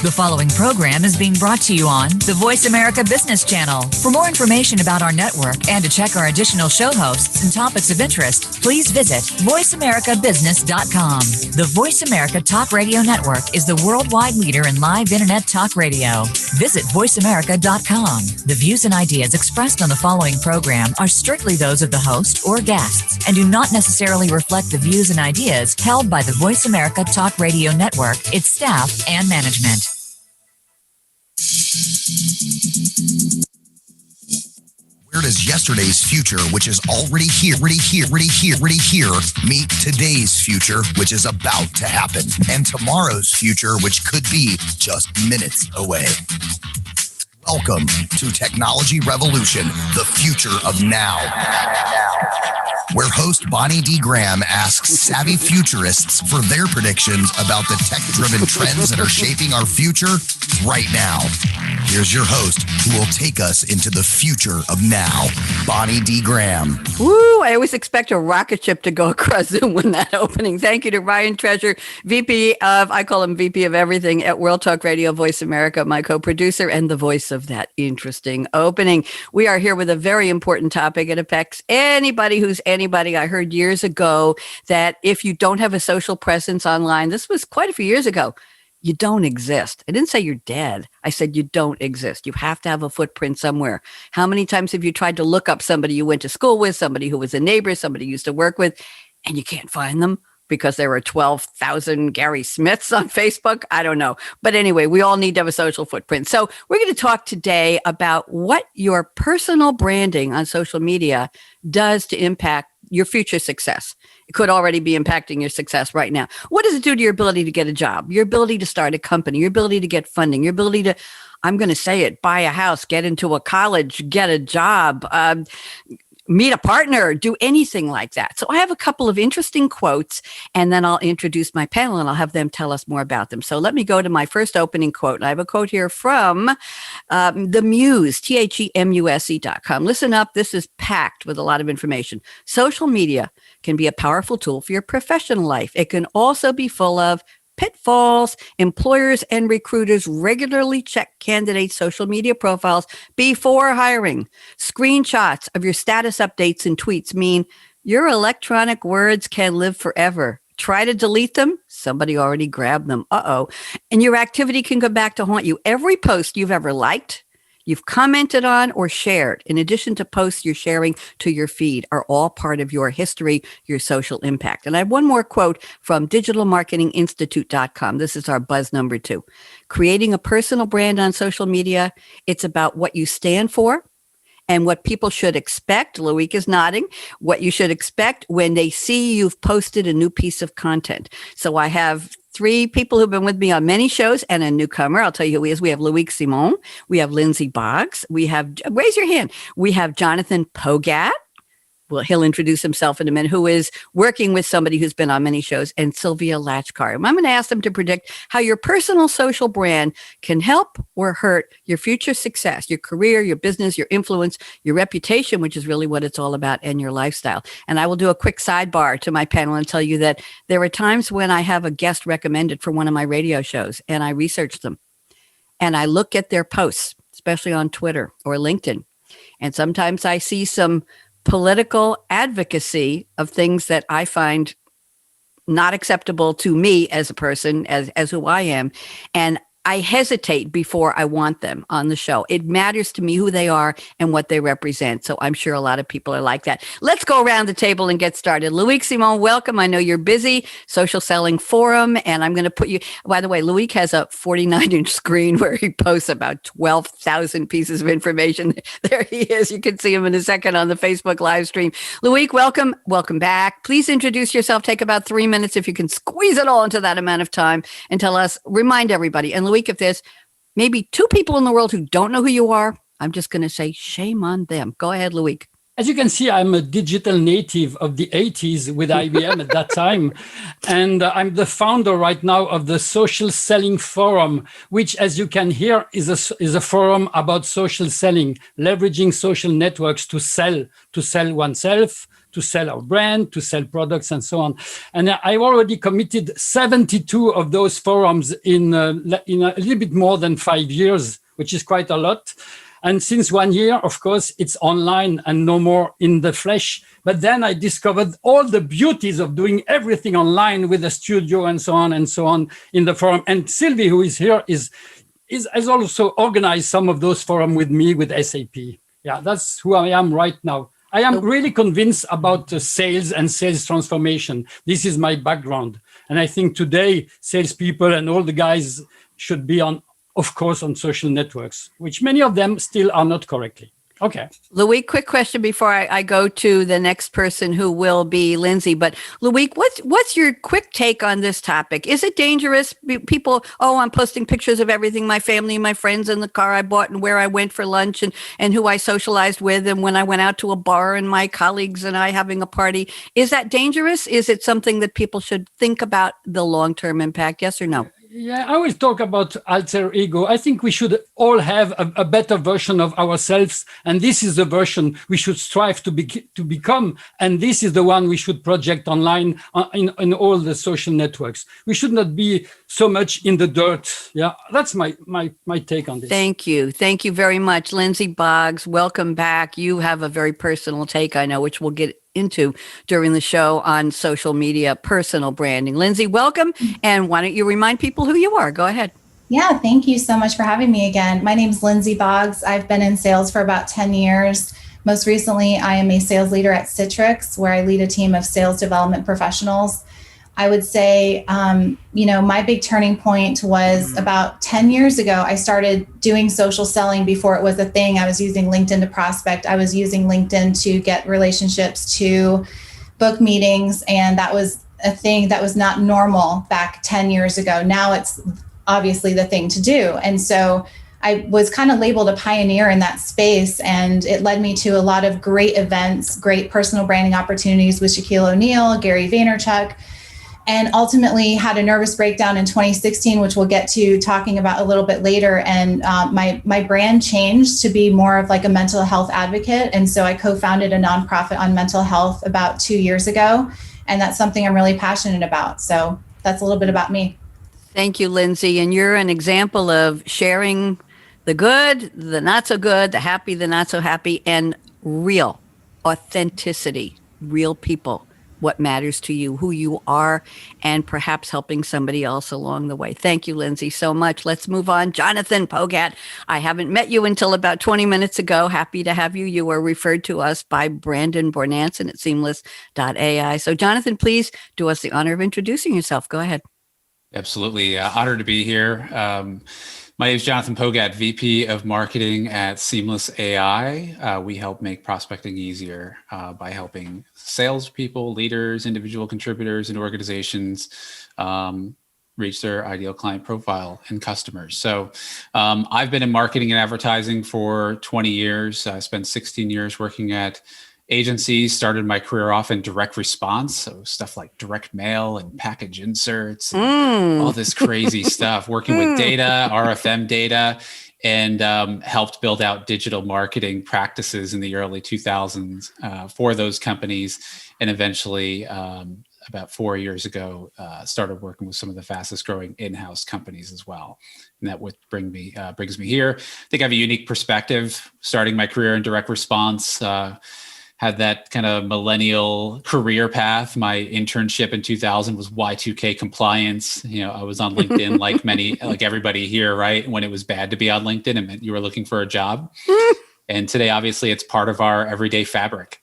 The following program is being brought to you on the Voice America Business Channel. For more information about our network and to check our additional show hosts and topics of interest, please visit voiceamericabusiness.com. The Voice America Talk Radio Network is the worldwide leader in live Internet talk radio. Visit voiceamerica.com. The views and ideas expressed on the following program are strictly those of the host or guests and do not necessarily reflect the views and ideas held by the Voice America Talk Radio Network, its staff, and management. Where does yesterday's future, which is already here, meet today's future, which is about to happen, and tomorrow's future, which could be just minutes away? Welcome to Technology Revolution, the future of now, where host Bonnie D. Graham asks savvy futurists for their predictions about the tech-driven trends that are shaping our future right now. Here's your host, who will take us into the future of now, Bonnie D. Graham. Woo! I always expect a rocket ship to go across Zoom when that opening. Thank you to Ryan Treasure, I call him VP of Everything at World Talk Radio Voice America, my co-producer and the voice of that interesting opening. We are here with a very important topic. It affects anybody who's anybody. I heard years ago that if you don't have a social presence online, this was quite a few years ago, you don't exist. I didn't say you're dead. I said you don't exist. You have to have a footprint somewhere. How many times have you tried to look up somebody you went to school with, somebody who was a neighbor, somebody you used to work with, and you can't find them because there are 12,000 Gary Smiths on Facebook? I don't know. But anyway, we all need to have a social footprint. So we're going to talk today about what your personal branding on social media does to impact your future success. It could already be impacting your success right now. What does it do to your ability to get a job, your ability to start a company, your ability to get funding, your ability to, I'm going to say it, buy a house, get into a college, get a job, meet a partner, do anything like that? So I have a couple of interesting quotes, and then I'll introduce my panel and I'll have them tell us more about them. So let me go to my first opening quote. And I have a quote here from the Muse, TheMuse.com. Listen up. This is packed with a lot of information. Social media can be a powerful tool for your professional life. It can also be full of pitfalls. Employers and recruiters regularly check candidates' social media profiles before hiring. Screenshots of your status updates and tweets mean your electronic words can live forever. Try to delete them. Somebody already grabbed them. And your activity can go back to haunt you. Every post you've ever liked, you've commented on, or shared, in addition to posts you're sharing to your feed, are all part of your history, your social impact. And I have one more quote from digitalmarketinginstitute.com. This is our buzz number 2. Creating a personal brand on social media, it's about what you stand for and what people should expect. Loic is nodding. What you should expect when they see you've posted a new piece of content. So I have 3 people who've been with me on many shows and a newcomer. I'll tell you who he is. We have Loic Simon. We have Lindsay Boggs. We have, raise your hand. We have Jonathan Pogat. Well, he'll introduce himself in a minute, who is working with somebody who's been on many shows, and Sylvia Latchkar. I'm going to ask them to predict how your personal social brand can help or hurt your future success, your career, your business, your influence, your reputation, which is really what it's all about, and your lifestyle. And I will do a quick sidebar to my panel and tell you that there are times when I have a guest recommended for one of my radio shows, and I research them, and I look at their posts, especially on Twitter or LinkedIn. And sometimes I see some political advocacy of things that I find not acceptable to me as a person, as who I am. And I hesitate before I want them on the show. It matters to me who they are and what they represent. So I'm sure a lot of people are like that. Let's go around the table and get started. Loic Simon, welcome. I know you're busy. Social Selling Forum. And I'm going to put you, by the way, Loic has a 49-inch screen where he posts about 12,000 pieces of information. There he is. You can see him in a second on the Facebook live stream. Loic, welcome. Welcome back. Please introduce yourself. Take about 3 minutes if you can squeeze it all into that amount of time, and tell us, remind everybody. And Loic, if there's maybe 2 people in the world who don't know who you are, I'm just going to say shame on them. Go ahead, Loic. As you can see, I'm a digital native of the 80s with IBM at that time. And I'm the founder right now of the Social Selling Forum, which, as you can hear, is a forum about social selling, leveraging social networks to sell oneself, to sell our brand, to sell products, and so on. And I've already committed 72 of those forums in a little bit more than 5 years, which is quite a lot. And since 1 year, of course, it's online and no more in the flesh. But then I discovered all the beauties of doing everything online with a studio and so on in the forum. And Sylvie, who is here, has also organized some of those forums with me with SAP. Yeah, that's who I am right now. I am really convinced about sales and sales transformation. This is my background. And I think today, salespeople and all the guys should be of course, on social networks, which many of them still are not correctly. Okay. Louis, quick question before I go to the next person who will be Lindsay. But Louis, what's your quick take on this topic? Is it dangerous? People, I'm posting pictures of everything, my family, my friends, and the car I bought and where I went for lunch and who I socialized with and when I went out to a bar and my colleagues and I having a party. Is that dangerous? Is it something that people should think about the long-term impact? Yes or no? Yeah, I always talk about alter ego. I think we should all have a better version of ourselves. And this is the version we should strive to become. And this is the one we should project online in all the social networks. We should not be so much in the dirt. Yeah, that's my take on this. Thank you. Thank you very much. Lindsay Boggs, welcome back. You have a very personal take, I know, which we'll get into during the show on social media, personal branding. Lindsay, welcome. And why don't you remind people who you are? Go ahead. Yeah, thank you so much for having me again. My name is Lindsay Boggs. I've been in sales for about 10 years. Most recently, I am a sales leader at Citrix, where I lead a team of sales development professionals. I would say, my big turning point was about 10 years ago. I started doing social selling before it was a thing. I was using LinkedIn to prospect. I was using LinkedIn to get relationships, to book meetings. And that was a thing that was not normal back 10 years ago. Now it's obviously the thing to do. And so I was kind of labeled a pioneer in that space, and it led me to a lot of great events, great personal branding opportunities with Shaquille O'Neal, Gary Vaynerchuk, and ultimately had a nervous breakdown in 2016, which we'll get to talking about a little bit later. And my brand changed to be more of like a mental health advocate. And so I co-founded a nonprofit on mental health about 2 years ago. And that's something I'm really passionate about. So that's a little bit about me. Thank you, Lindsay. And you're an example of sharing the good, the not so good, the happy, the not so happy, and real authenticity, real people. What matters to you, who you are, and perhaps helping somebody else along the way. Thank you, Lindsay, so much. Let's move on. Jonathan Pogat, I haven't met you until about 20 minutes ago. Happy to have you. You were referred to us by Brandon Bornancin at Seamless.AI. So Jonathan, please do us the honor of introducing yourself. Go ahead. Absolutely. Honored to be here. My name is Jonathan Pogat, VP of Marketing at Seamless.AI. We help make prospecting easier by helping salespeople, leaders, individual contributors, and organizations reach their ideal client profile and customers. So I've been in marketing and advertising for 20 years. I spent 16 years working at agencies, started my career off in direct response. So stuff like direct mail and package inserts, and all this crazy stuff, working with data, RFM data, and helped build out digital marketing practices in the early 2000s for those companies. And eventually, about 4 years ago, started working with some of the fastest growing in-house companies as well. And that would brings me here. I think I have a unique perspective, starting my career in direct response, had that kind of millennial career path. My internship in 2000 was Y2K compliance. I was on LinkedIn like everybody here, right? When it was bad to be on LinkedIn, it meant you were looking for a job. And today, obviously, it's part of our everyday fabric.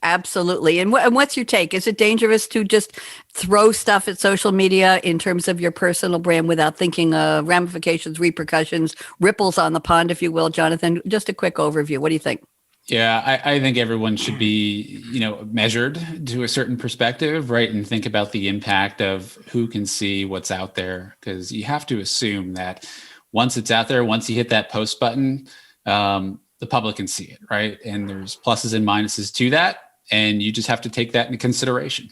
Absolutely. And what's your take? Is it dangerous to just throw stuff at social media in terms of your personal brand without thinking of ramifications, repercussions, ripples on the pond, if you will, Jonathan? Just a quick overview. What do you think? Yeah, I think everyone should be, measured to a certain perspective, right? And think about the impact of who can see what's out there, because you have to assume that once it's out there, once you hit that post button, the public can see it, right? And there's pluses and minuses to that, and you just have to take that into consideration.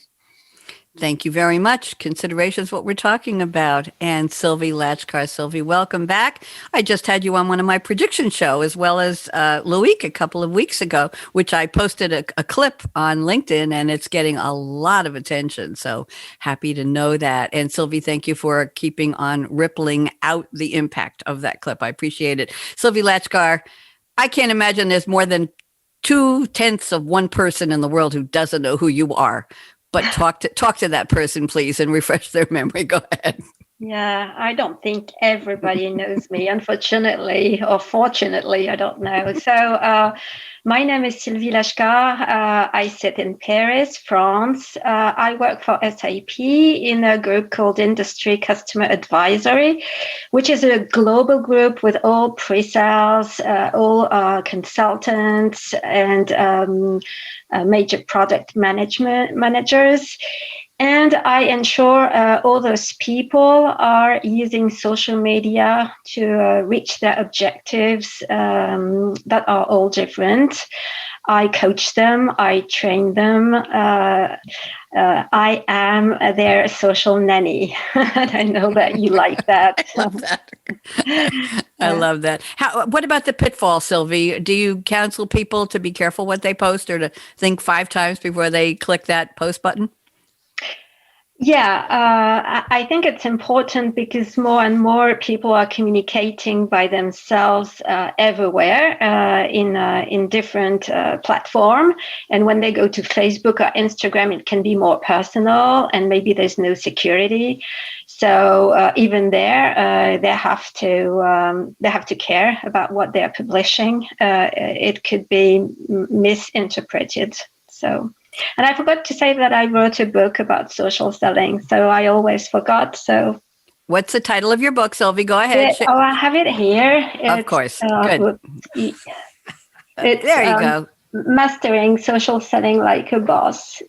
Thank you very much. Consideration is what we're talking about. And Sylvie Latchkar. Sylvie, welcome back. I just had you on one of my prediction show, as well as Loic a couple of weeks ago, which I posted a clip on LinkedIn, and it's getting a lot of attention. So happy to know that. And Sylvie, thank you for keeping on rippling out the impact of that clip. I appreciate it. Sylvie Latchkar, I can't imagine there's more than 0.2 of one person in the world who doesn't know who you are. But talk to that person, please, and refresh their memory. Go ahead. Yeah, I don't think everybody knows me, unfortunately, or fortunately, I don't know. So my name is Sylvie Latchkar. I sit in Paris, France. I work for SAP in a group called Industry Customer Advisory, which is a global group with all pre-sales, all consultants, and major product managers. And I ensure all those people are using social media to reach their objectives that are all different. I coach them, I train them. I am their social nanny. And I know that you like that. I love that. I love that. What about the pitfall, Sylvie? Do you counsel people to be careful what they post, or to think 5 times before they click that post button? Yeah, I think it's important because more and more people are communicating by themselves everywhere in different platforms. And when they go to Facebook or Instagram, it can be more personal, and maybe there's no security. So even there, they have to care about what they're publishing. It could be misinterpreted. So. And I forgot to say that I wrote a book about social selling, so I always forgot. So, what's the title of your book, Sylvie? Go ahead. I have it here. Of course. Good. There you go. Mastering Social Selling Like a Boss.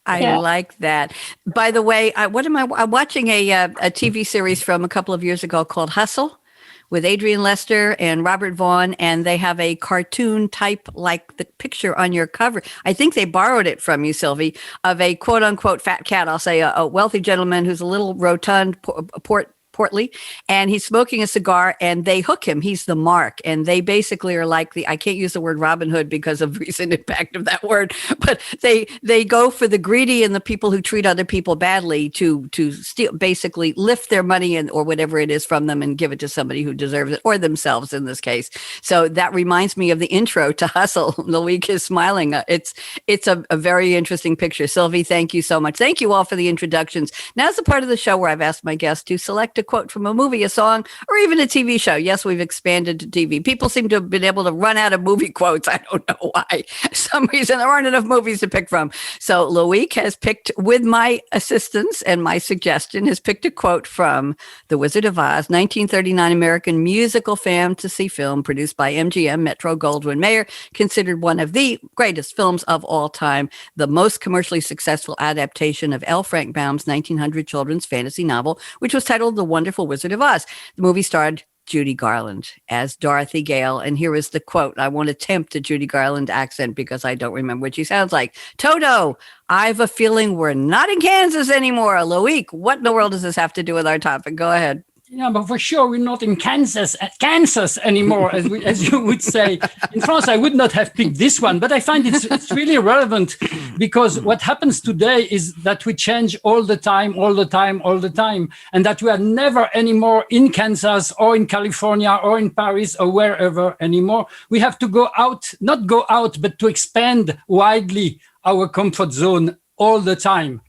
I like that. By the way, I'm watching a TV series from a couple of years ago called Hustle, with Adrian Lester and Robert Vaughn, and they have a cartoon type like the picture on your cover. I think they borrowed it from you, Sylvie, of a quote unquote fat cat. I'll say a wealthy gentleman who's a little rotund, portly, and he's smoking a cigar, and they hook him. He's the mark. And they basically are like I can't use the word Robin Hood because of recent impact of that word, but they go for the greedy and the people who treat other people badly to steal, basically lift their money or whatever it is from them and give it to somebody who deserves it, or themselves in this case. So that reminds me of the intro to Hustle. Loic is smiling. It's a very interesting picture. Sylvie, thank you so much. Thank you all for the introductions. Now's the part of the show where I've asked my guests to select a quote from a movie, a song, or even a TV show. Yes, we've expanded to TV. People seem to have been able to run out of movie quotes. I don't know why. For some reason, there aren't enough movies to pick from. So Loic has picked, with my assistance and my suggestion, has picked a quote from The Wizard of Oz, 1939 American musical fantasy film produced by MGM, Metro-Goldwyn-Mayer, considered one of the greatest films of all time, the most commercially successful adaptation of L. Frank Baum's 1900 children's fantasy novel, which was titled The Wonderful Wizard of Oz. The movie starred Judy Garland as Dorothy Gale. And here is the quote. I won't attempt a Judy Garland accent because I don't remember what she sounds like. Toto, I've a feeling we're not in Kansas anymore. Loic, what in the world does this have to do with our topic? Go ahead. Yeah, but for sure, we're not in Kansas anymore, as you would say. In France, I would not have picked this one, but I find it's really relevant because what happens today is that we change all the time, and that we are never anymore in Kansas or in California or in Paris or wherever anymore. We have to go out, not go out, but to expand widely our comfort zone all the time.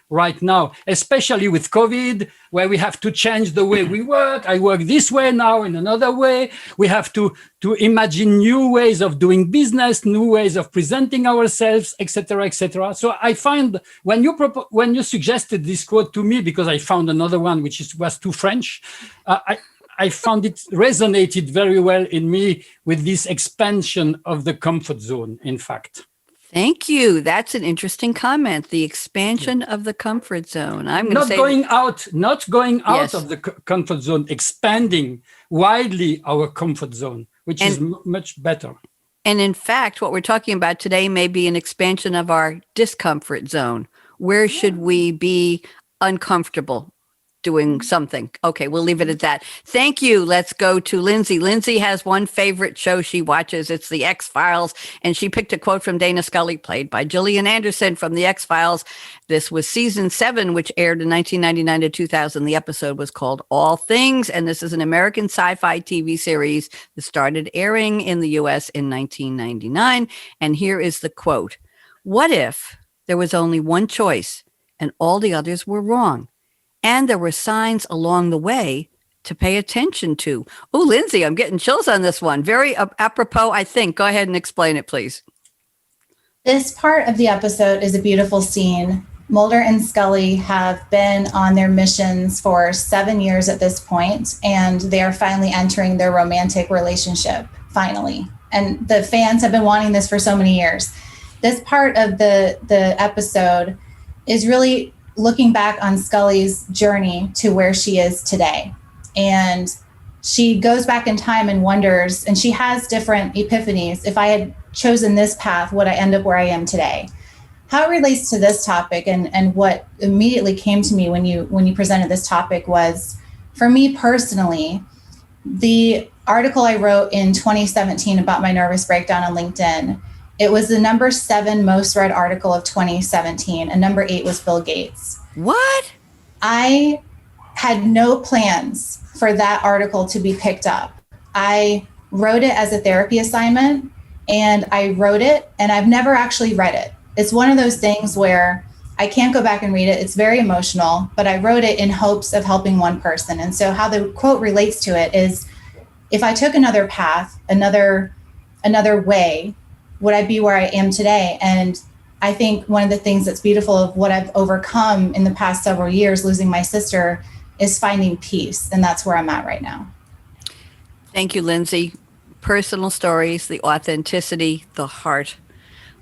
Right now, especially with COVID, where we have to change the way we work. I work this way now, in another way. We have to imagine new ways of doing business, new ways of presenting ourselves, etc., etc. So I find when you suggested this quote to me, because I found another one which was too French, I found it resonated very well in me with this expansion of the comfort zone, in fact. Thank you. That's an interesting comment. The expansion of the comfort zone. I'm going to say not going out Yes. of the comfort zone, expanding widely our comfort zone, which is much better. And in fact, what we're talking about today may be an expansion of our discomfort zone, Where should we be uncomfortable doing something? Okay, we'll leave it at that. Thank you. Let's go to Lindsay. Lindsay has one favorite show she watches. It's The X-Files, and she picked a quote from Dana Scully, played by Gillian Anderson from The X-Files. This was season 7, which aired in 1999 to 2000. The episode was called All Things, and this is an American sci-fi TV series that started airing in the U.S. in 1999. And here is the quote. What if there was only one choice and all the others were wrong? And there were signs along the way to pay attention to. Oh, Lindsay, I'm getting chills on this one. Very apropos, I think. Go ahead and explain it, please. This part of the episode is a beautiful scene. Mulder and Scully have been on their missions for 7 years at this point, and they are finally entering their romantic relationship, finally. And the fans have been wanting this for so many years. This part of the episode is really looking back on Scully's journey to where she is today. And she goes back in time and wonders, and she has different epiphanies. If I had chosen this path, would I end up where I am today? How it relates to this topic and what immediately came to me when you presented this topic was, for me personally, the article I wrote in 2017 about my nervous breakdown on LinkedIn, it was the number 7 most read article of 2017, and number 8 was Bill Gates. What? I had no plans for that article to be picked up. I wrote it as a therapy assignment, and I wrote it, and I've never actually read it. It's one of those things where I can't go back and read it. It's very emotional, but I wrote it in hopes of helping one person. And so how the quote relates to it is, if I took another path, another way, would I be where I am today? And I think one of the things that's beautiful of what I've overcome in the past several years, losing my sister, is finding peace. And that's where I'm at right now. Thank you, Lindsay. Personal stories, the authenticity, the heart.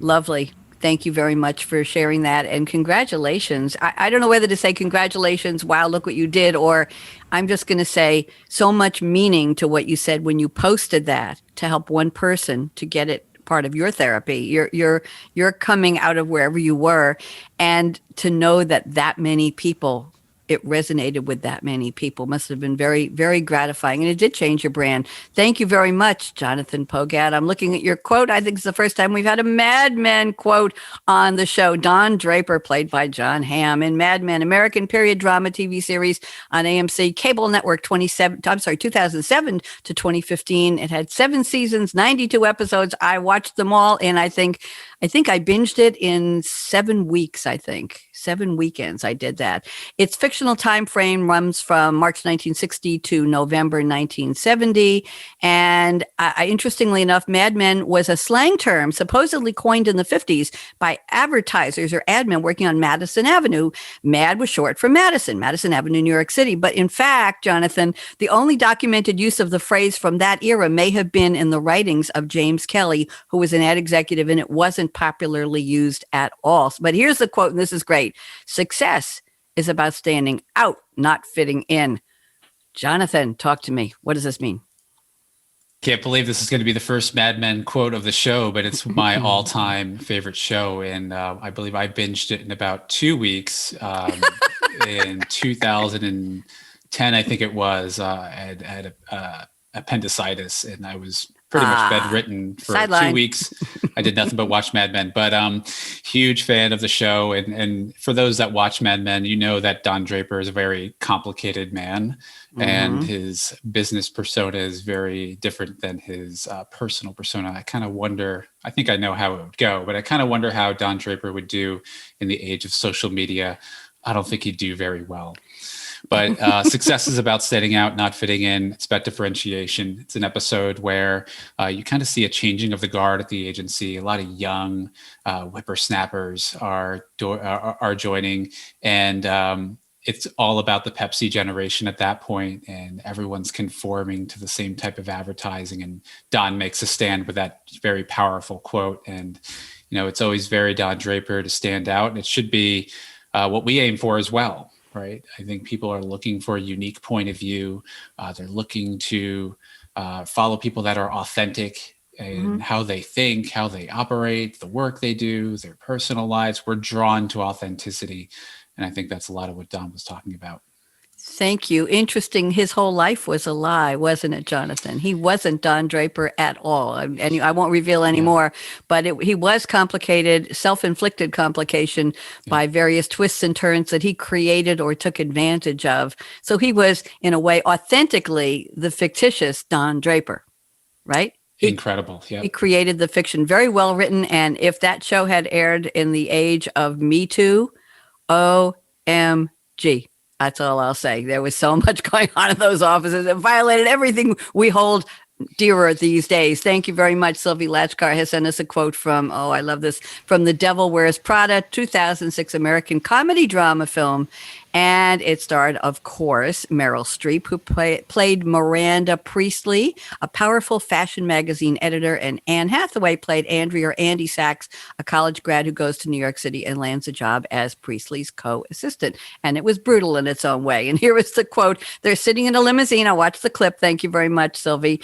Lovely. Thank you very much for sharing that. And congratulations. I don't know whether to say congratulations, wow, look what you did, or I'm just going to say so much meaning to what you said when you posted that to help one person to get it part of your therapy. You're coming out of wherever you were, and to know that many people, it resonated with that many people must have been very, very gratifying. And it did change your brand. Thank you very much, Jonathan Pogat. I'm looking at your quote. I think it's the first time we've had a Mad Men quote on the show. Don Draper, played by John Hamm in Mad Men, American period drama TV series on AMC Cable Network 2007 to 2015. It had 7 seasons, 92 episodes. I watched them all, and I think I binged it in 7 weeks, 7 weekends I did that. Its fictional time frame runs from March 1960 to November 1970. And interestingly enough, Mad Men was a slang term supposedly coined in the 50s by advertisers or ad men working on Madison Avenue. Mad was short for Madison Avenue, New York City. But in fact, Jonathan, the only documented use of the phrase from that era may have been in the writings of James Kelly, who was an ad executive, and it wasn't popularly used at all. But here's the quote, and this is great. Success is about standing out, not fitting in. Jonathan, talk to me. What does this mean? Can't believe this is going to be the first Mad Men quote of the show, but it's my all-time favorite show. And I believe I binged it in about 2 weeks in 2010, I think it was. I had appendicitis, and I was pretty much bedridden for Sideline. 2 weeks. I did nothing but watch Mad Men, but huge fan of the show. And for those that watch Mad Men, you know that Don Draper is a very complicated man, and his business persona is very different than his personal persona. I kind of wonder, I think I know how it would go, but I kind of wonder how Don Draper would do in the age of social media. I don't think he'd do very well. But success is about standing out, not fitting in. It's about differentiation. It's an episode where you kind of see a changing of the guard at the agency. A lot of young whippersnappers are joining, and it's all about the Pepsi generation at that point, and everyone's conforming to the same type of advertising. And Don makes a stand with that very powerful quote. And it's always very Don Draper to stand out, and it should be what we aim for as well. Right. I think people are looking for a unique point of view. They're looking to follow people that are authentic and how they think, how they operate, the work they do, their personal lives. We're drawn to authenticity. And I think that's a lot of what Don was talking about. Thank you. Interesting. His whole life was a lie, wasn't it, Jonathan? He wasn't Don Draper at all. And I won't reveal any more, but he was complicated, self-inflicted complication by various twists and turns that he created or took advantage of. So he was, in a way, authentically the fictitious Don Draper, right? Incredible. Yeah. He created the fiction, very well written. And if that show had aired in the age of Me Too, OMG. That's all I'll say. There was so much going on in those offices. It violated everything we hold dearer these days. Thank you very much. Sylvie Lashkar has sent us a quote from, I love this, from The Devil Wears Prada, 2006 American comedy drama film. And it starred, of course, Meryl Streep, who played Miranda Priestley, a powerful fashion magazine editor, and Anne Hathaway played Andrea or Andy Sachs, a college grad who goes to New York City and lands a job as Priestley's co-assistant. And it was brutal in its own way. And here is the quote. They're sitting in a limousine. I watched the clip. Thank you very much, Sylvie.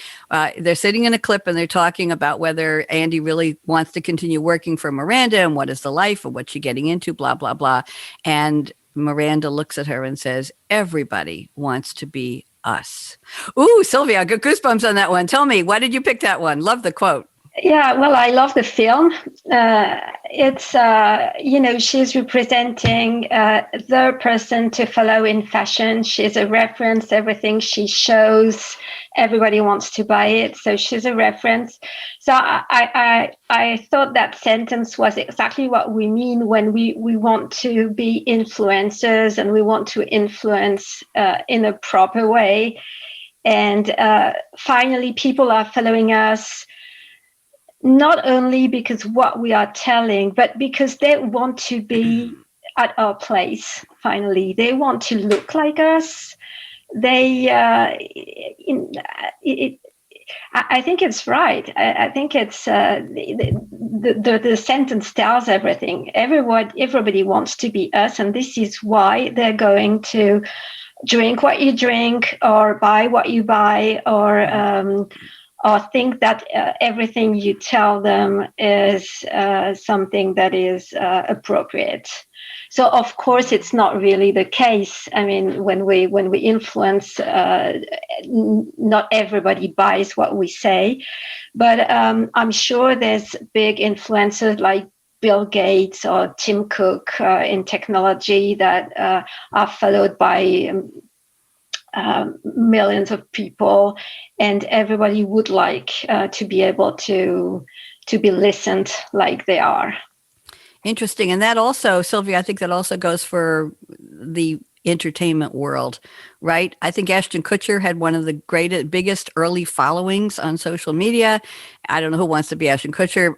They're sitting in a clip and they're talking about whether Andy really wants to continue working for Miranda and what is the life and what's she getting into, blah, blah, blah. And Miranda looks at her and says, everybody wants to be us. Ooh, Sylvia, I got goosebumps on that one. Tell me, why did you pick that one? Love the quote. Yeah, well, I love the film. It's, she's representing the person to follow in fashion. She's a reference. Everything she shows, everybody wants to buy it. So she's a reference. So I thought that sentence was exactly what we mean when we want to be influencers and we want to influence in a proper way. And finally, people are following us not only because what we are telling, but because they want to be at our place. Finally, they want to look like us. I think it's right. I think it's the sentence tells everything. Everybody wants to be us, and this is why they're going to drink what you drink, or buy what you buy, or think that everything you tell them is something that is appropriate. So, of course, it's not really the case. I mean, when we influence, not everybody buys what we say. But I'm sure there's big influencers like Bill Gates or Tim Cook in technology that are followed by millions of people, and everybody would like to be able to be listened like they are. Interesting. And that also, Sylvia, I think that also goes for the entertainment world, right? I think Ashton Kutcher had one of the biggest early followings on social media. I don't know who wants to be Ashton Kutcher.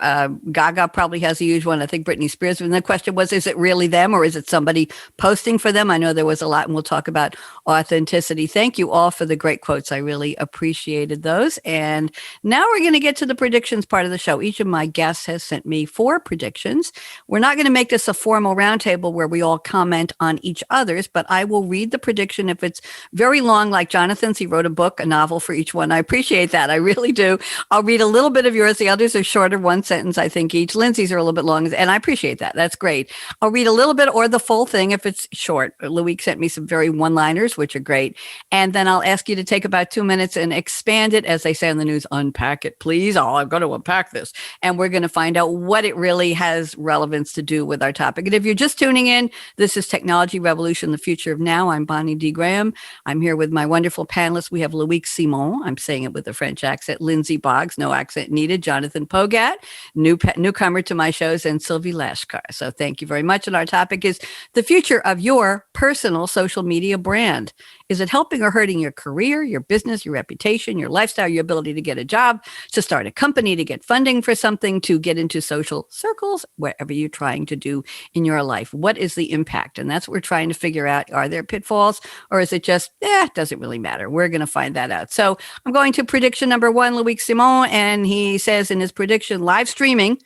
Gaga probably has a huge one. I think Britney Spears. And the question was, is it really them or is it somebody posting for them? I know there was a lot, and we'll talk about authenticity. Thank you all for the great quotes. I really appreciated those. And now we're going to get to the predictions part of the show. Each of my guests has sent me 4 predictions. We're not going to make this a formal roundtable where we all comment on each other's, but I will read the prediction. If it's very long, like Jonathan's, he wrote a book, a novel for each one. I appreciate that. I really do. I'll read a little bit of yours. The others are shorter, one sentence, I think, each. Lindsay's are a little bit long, and I appreciate that. That's great. I'll read a little bit or the full thing if it's short. Loic sent me some very one-liners, which are great. And then I'll ask you to take about 2 minutes and expand it, as they say on the news, unpack it, please. Oh, I've got to unpack this. And we're going to find out what it really has relevance to do with our topic. And if you're just tuning in, this is Technology Revolution, the Future of Now. I'm Bonnie D. Graham. I'm here with my wonderful panelists. We have Loic Simon. I'm saying it with a French accent. Lindsay Boggs, no accent needed. Jonathan Pogat, newcomer to my shows, and Sylvie Lashkar. So thank you very much. And our topic is the future of your personal social media brand. Is it helping or hurting your career, your business, your reputation, your lifestyle, your ability to get a job, to start a company, to get funding for something, to get into social circles, whatever you're trying to do in your life? What is the impact? And that's what we're trying to figure out. Are there pitfalls, or is it just, it doesn't really matter? We're going to find that out. So I'm going to prediction number 1, Loic Simon, and he says in his prediction, live streaming,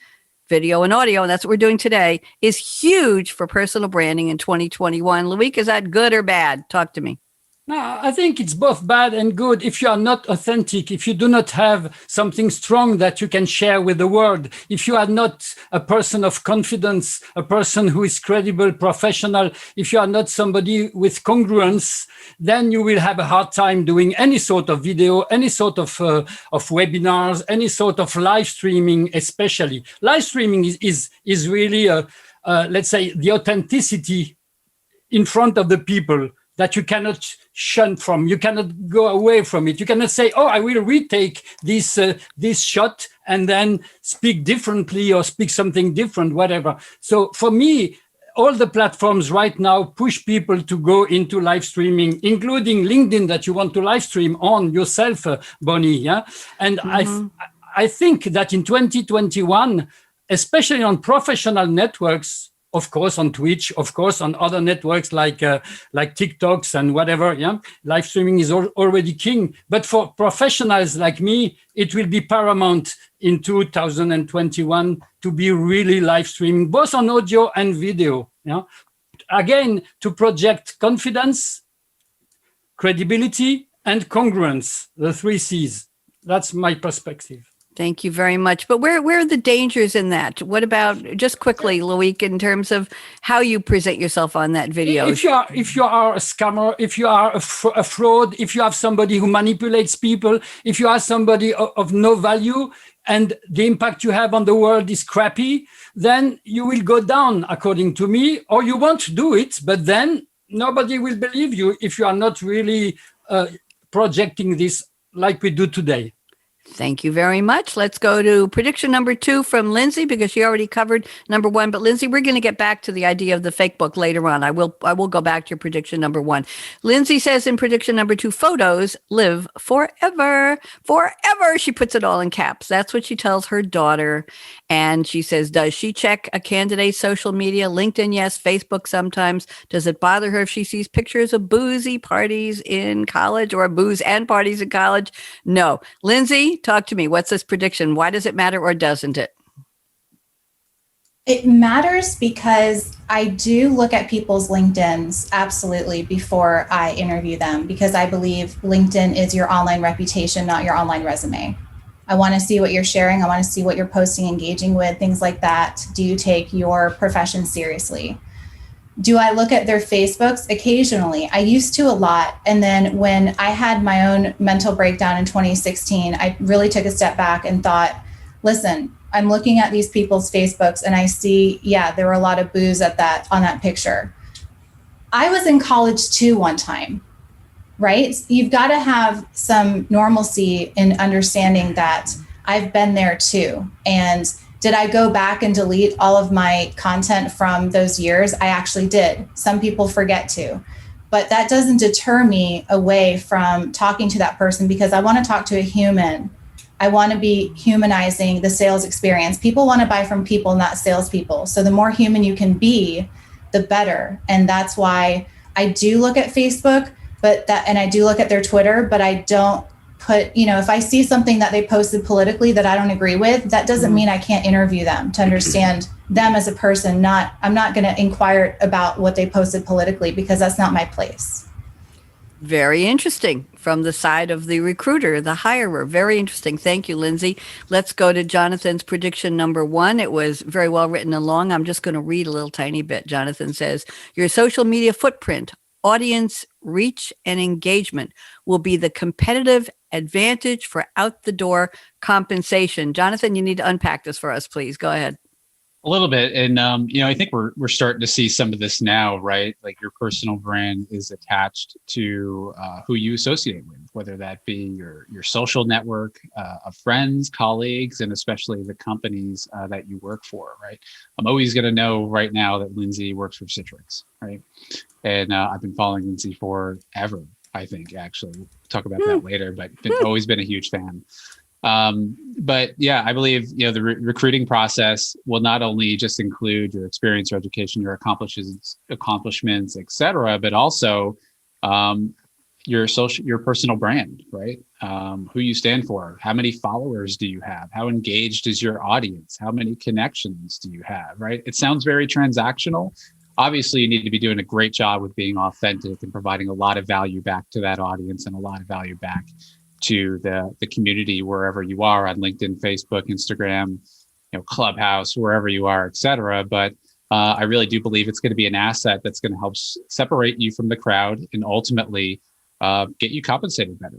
video and audio, and that's what we're doing today, is huge for personal branding in 2021. Loic, is that good or bad? Talk to me. No, I think it's both bad and good. If you are not authentic, if you do not have something strong that you can share with the world, if you are not a person of confidence, a person who is credible, professional, if you are not somebody with congruence, then you will have a hard time doing any sort of video, any sort of webinars, any sort of live streaming, especially. Live streaming is really, let's say, the authenticity in front of the people that you cannot shun from. You cannot go away from it. You cannot say, oh, I will retake this shot and then speak differently or speak something different, whatever. So for me, all the platforms right now push people to go into live streaming, including LinkedIn that you want to live stream on yourself, Bonnie. Yeah. And I think that in 2021, especially on professional networks, of course, on Twitch, of course, on other networks like TikToks and whatever. Yeah, live streaming is already king. But for professionals like me, it will be paramount in 2021 to be really live streaming, both on audio and video. Yeah, again, to project confidence, credibility, and congruence, the 3 C's. That's my perspective. Thank you very much. But where are the dangers in that? What about, just quickly, Loic, in terms of how you present yourself on that video? If you are a scammer, if you are a fraud, if you have somebody who manipulates people, if you are somebody of no value and the impact you have on the world is crappy, then you will go down, according to me, or you won't do it, but then nobody will believe you if you are not really projecting this like we do today. Thank you very much. Let's go to prediction number 2 from Lindsay, because she already covered number 1. But Lindsay, we're going to get back to the idea of the fake book later on. I will go back to your prediction number 1. Lindsay says in prediction number 2, photos live forever. Forever. She puts it all in caps. That's what she tells her daughter. And she says, does she check a candidate's social media? LinkedIn, yes. Facebook sometimes. Does it bother her if she sees pictures of boozy parties in college or booze and parties in college? No. Lindsay, talk to me. What's this prediction? Why does it matter, or doesn't it? It matters because I do look at people's LinkedIns absolutely before I interview them, because I believe LinkedIn is your online reputation, not your online resume. I want to see what you're sharing. I want to see what you're posting, engaging with, things like that. Do you take your profession seriously? Do I look at their Facebooks? Occasionally. I used to a lot. And then when I had my own mental breakdown in 2016, I really took a step back and thought, listen, I'm looking at these people's Facebooks and I see, yeah, there were a lot of booze on that picture. I was in college too one time, right? You've got to have some normalcy in understanding that I've been there too. And did I go back and delete all of my content from those years? I actually did. Some people forget to, but that doesn't deter me away from talking to that person, because I want to talk to a human. I want to be humanizing the sales experience. People want to buy from people, not salespeople. So the more human you can be, the better. And that's why I do look at Facebook, and I do look at their Twitter, but I don't put, if I see something that they posted politically that I don't agree with, that doesn't mean I can't interview them to understand them as a person. I'm not going to inquire about what they posted politically, because that's not my place. Very interesting from the side of the recruiter, the hirer. Very interesting. Thank you, Lindsay. Let's go to Jonathan's prediction number 1. It was very well written and long. I'm just going to read a little tiny bit. Jonathan says, your social media footprint, audience reach, and engagement will be the competitive advantage for out-the-door compensation. Jonathan, you need to unpack this for us, please. Go ahead. A little bit. And, I think we're starting to see some of this now, right? Like your personal brand is attached to who you associate with, whether that be your social network of friends, colleagues, and especially the companies that you work for, right? I'm always going to know right now that Lindsay works for Citrix, right? And I've been following Lindsay forever, I think, actually. We'll talk about that later, but always been a huge fan. But yeah, I believe, the recruiting process will not only just include your experience, your education, your accomplishments, et cetera, but also, your personal brand, right? Who you stand for, how many followers do you have? How engaged is your audience? How many connections do you have, right? It sounds very transactional, obviously you need to be doing a great job with being authentic and providing a lot of value back to that audience and a lot of value back to the community wherever you are on LinkedIn, Facebook, Instagram, Clubhouse, wherever you are, et cetera. But I really do believe it's going to be an asset that's going to help separate you from the crowd and ultimately get you compensated better.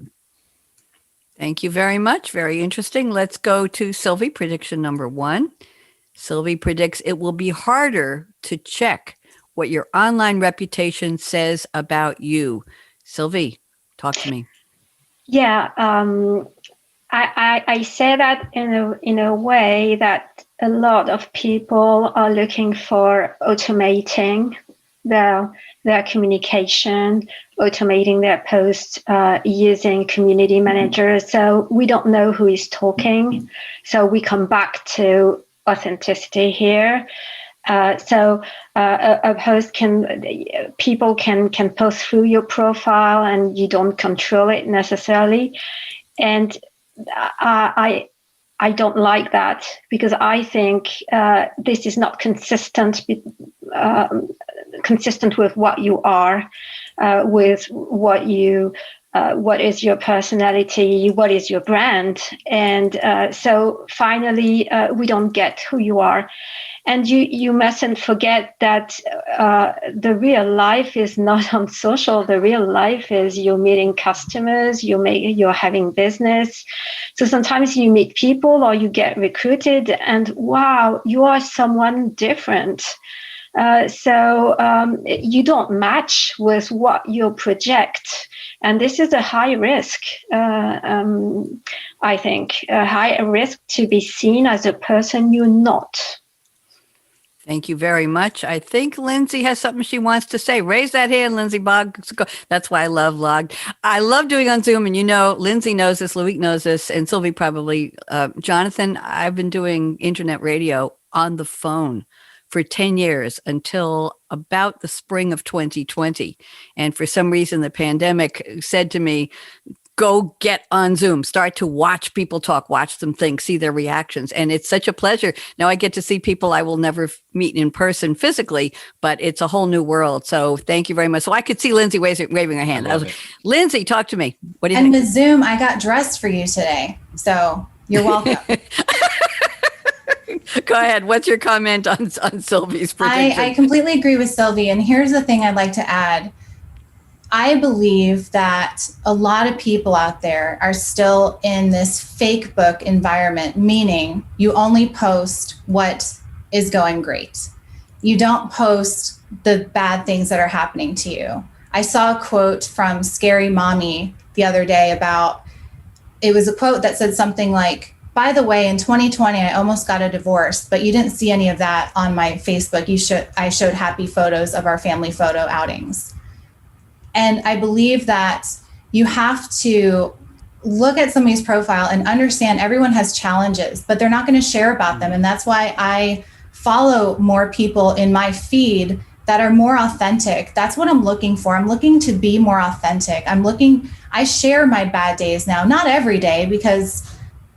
Thank you very much. Very interesting. Let's go to Sylvie, prediction number 1. Sylvie predicts it will be harder to check what your online reputation says about you. Sylvie, talk to me. Yeah, I say that in a way that a lot of people are looking for automating their communication, automating their posts, using community managers. So we don't know who is talking. So we come back to authenticity here. So a post people can post through your profile and you don't control it necessarily. And I don't like that because I think this is not consistent with what you are, with what is your personality, what is your brand. And so finally, we don't get who you are. And you mustn't forget that the real life is not on social. The real life is you're meeting customers, you're having business. So sometimes you meet people or you get recruited and wow, you are someone different. So you don't match with what you project. And this is a high risk, I think, a high risk to be seen as a person you're not. Thank you very much. I think Lindsay has something she wants to say. Raise that hand, Lindsay Boggs. That's why I love Logged. I love doing on Zoom. And Lindsay knows this, Loic knows this, and Sylvie probably. Jonathan, I've been doing internet radio on the phone for 10 years until about the spring of 2020. And for some reason, the pandemic said to me, go get on Zoom, start to watch people talk, watch them think, see their reactions. And it's such a pleasure. Now I get to see people I will never meet in person physically, but it's a whole new world. So thank you very much. So I could see Lindsay waving her hand. Lindsay, talk to me. What do you think? And with Zoom, I got dressed for you today. So you're welcome. Go ahead. What's your comment on Sylvie's prediction? I completely agree with Sylvie. And here's the thing I'd like to add. I believe that a lot of people out there are still in this fake book environment, meaning you only post what is going great. You don't post the bad things that are happening to you. I saw a quote from Scary Mommy the other day it was a quote that said something like, by the way, in 2020, I almost got a divorce, but you didn't see any of that on my Facebook. I showed happy photos of our family photo outings. And I believe that you have to look at somebody's profile and understand everyone has challenges, but they're not going to share about them. And that's why I follow more people in my feed that are more authentic. That's what I'm looking for. I'm looking to be more authentic. I share my bad days now, not every day, because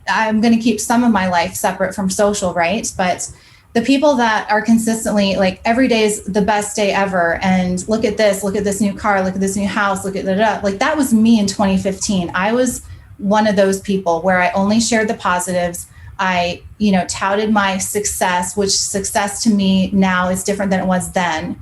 I'm going to keep some of my life separate from social, right? But the people that are consistently like every day is the best day ever. And look at this new car, look at this new house, look at that. Like that was me in 2015. I was one of those people where I only shared the positives. I, touted my success, which success to me now is different than it was then.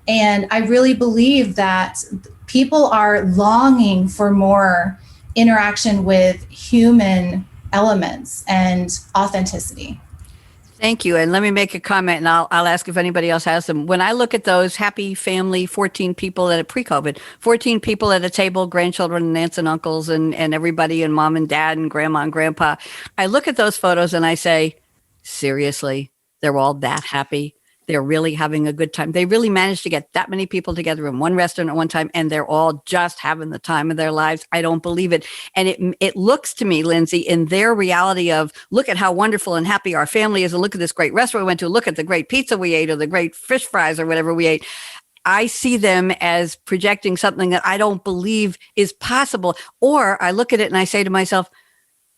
And I really believe that people are longing for more interaction with human elements and authenticity. Thank you. And let me make a comment and I'll ask if anybody else has them. When I look at those happy family, 14 people at pre-COVID, 14 people at a table, grandchildren and aunts and uncles and everybody and mom and dad and grandma and grandpa, I look at those photos and I say, seriously, they're all that happy. They're really having a good time. They really managed to get that many people together in one restaurant at one time, and they're all just having the time of their lives. I don't believe it. And it looks to me, Lindsay, in their reality of, look at how wonderful and happy our family is, and look at this great restaurant we went to, look at the great pizza we ate, or the great fish fries, or whatever we ate. I see them as projecting something that I don't believe is possible. Or I look at it and I say to myself,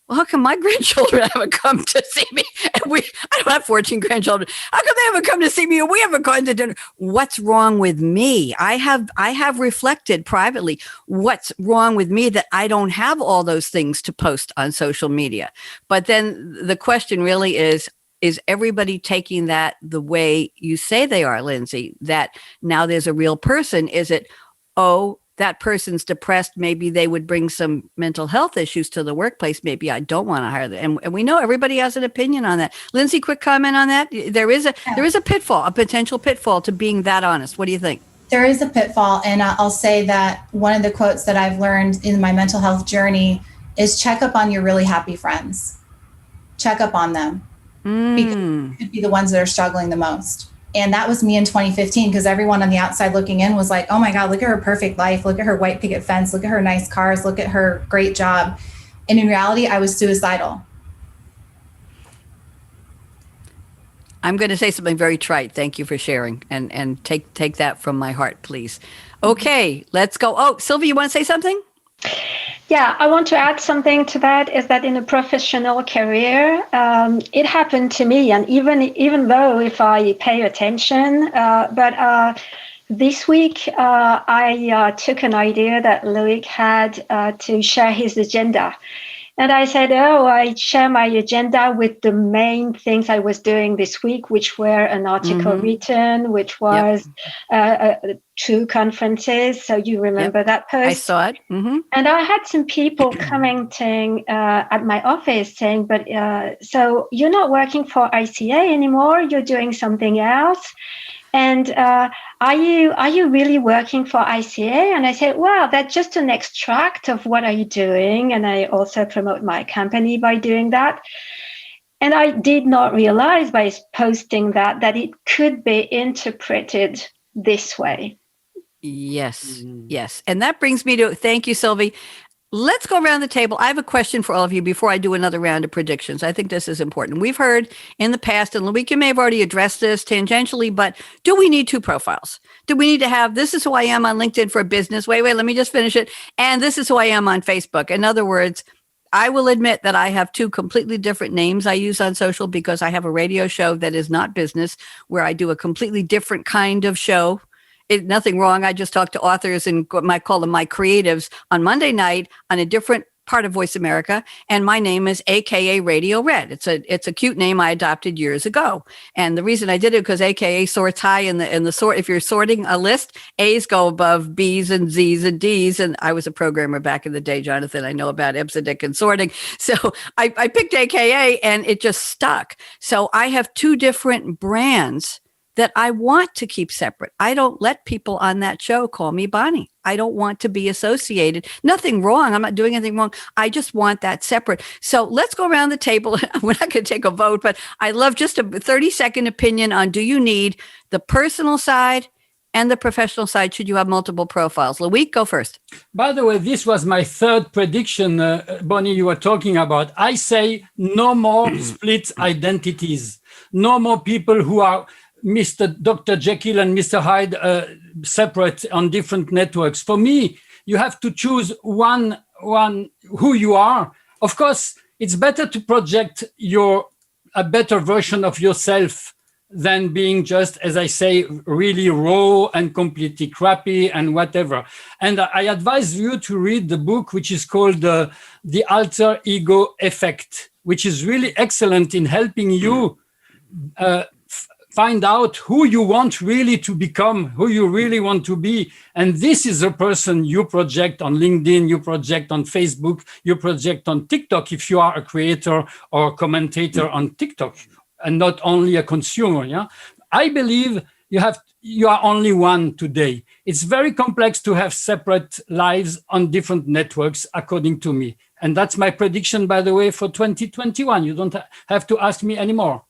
well, how come my grandchildren haven't come to see me? And I don't have 14 grandchildren. How come they haven't come to see me and we haven't gone to dinner? What's wrong with me? I have reflected privately what's wrong with me that I don't have all those things to post on social media. But then the question really is everybody taking that the way you say they are, Lindsay, that now there's a real person? Is it, oh, that person's depressed, maybe they would bring some mental health issues to the workplace. Maybe I don't want to hire them. And we know everybody has an opinion on that. Lindsay, quick comment on that. There is a pitfall, a potential pitfall to being that honest. What do you think? There is a pitfall. And I'll say that one of the quotes that I've learned in my mental health journey is check up on your really happy friends. Check up on them. Because they could be the ones that are struggling the most. And that was me in 2015, because everyone on the outside looking in was like, oh my God, look at her perfect life. Look at her white picket fence. Look at her nice cars. Look at her great job. And in reality, I was suicidal. I'm going to say something very trite. Thank you for sharing, and take that from my heart, please. Okay, let's go. Oh, Sylvia, you want to say something? Yeah, I want to add something to that, is that in a professional career, it happened to me. And even though if I pay attention, but this week I took an idea that Loic had to share his agenda. And I said, I share my agenda with the main things I was doing this week, which were an article written, which was 2 conferences. So you remember that post? I saw it. Mm-hmm. And I had some people commenting at my office saying, but so you're not working for ICA anymore, you're doing something else. And are you really working for ICA? And I said, well, that's just an extract of what I'm doing. And I also promote my company by doing that. And I did not realize by posting that it could be interpreted this way. Yes, yes. And that brings me to, thank you, Sylvie. Let's go around the table. I have a question for all of you before I do another round of predictions. I think this is important. We've heard in the past, and Loic, you may have already addressed this tangentially, but do we need 2 profiles? Do we need to have, this is who I am on LinkedIn for business? Wait, let me just finish it. And this is who I am on Facebook. In other words, I will admit that I have 2 completely different names I use on social, because I have a radio show that is not business, where I do a completely different kind of show. Nothing wrong. I just talk to authors and I call them my creatives on Monday night on a different part of Voice America. And my name is AKA Radio Red. It's a cute name I adopted years ago. And the reason I did it because AKA sorts high in the sort. If you're sorting a list, A's go above B's and Z's and D's. And I was a programmer back in the day, Jonathan. I know about Ipsidic and sorting. So I picked AKA and it just stuck. So I have 2 different brands that I want to keep separate. I don't let people on that show call me Bonnie. I don't want to be associated. Nothing wrong. I'm not doing anything wrong. I just want that separate. So let's go around the table. We're not going to take a vote, but I love just a 30-second opinion on, do you need the personal side and the professional side? Should you have multiple profiles? Loic, go first. By the way, this was my 3rd prediction, Bonnie, you were talking about. I say no more split identities. No more people who are Mr. Dr. Jekyll and Mr. Hyde separate on different networks. For me, you have to choose one who you are. Of course, it's better to project a better version of yourself than being just, as I say, really raw and completely crappy and whatever. And I advise you to read the book, which is called The Alter Ego Effect, which is really excellent in helping you find out who you want really to become, who you really want to be. And this is a person you project on LinkedIn, you project on Facebook, you project on TikTok if you are a creator or a commentator on TikTok and not only a consumer. Yeah, I believe you are only one today. It's very complex to have separate lives on different networks, according to me. And that's my prediction, by the way, for 2021. You don't have to ask me anymore.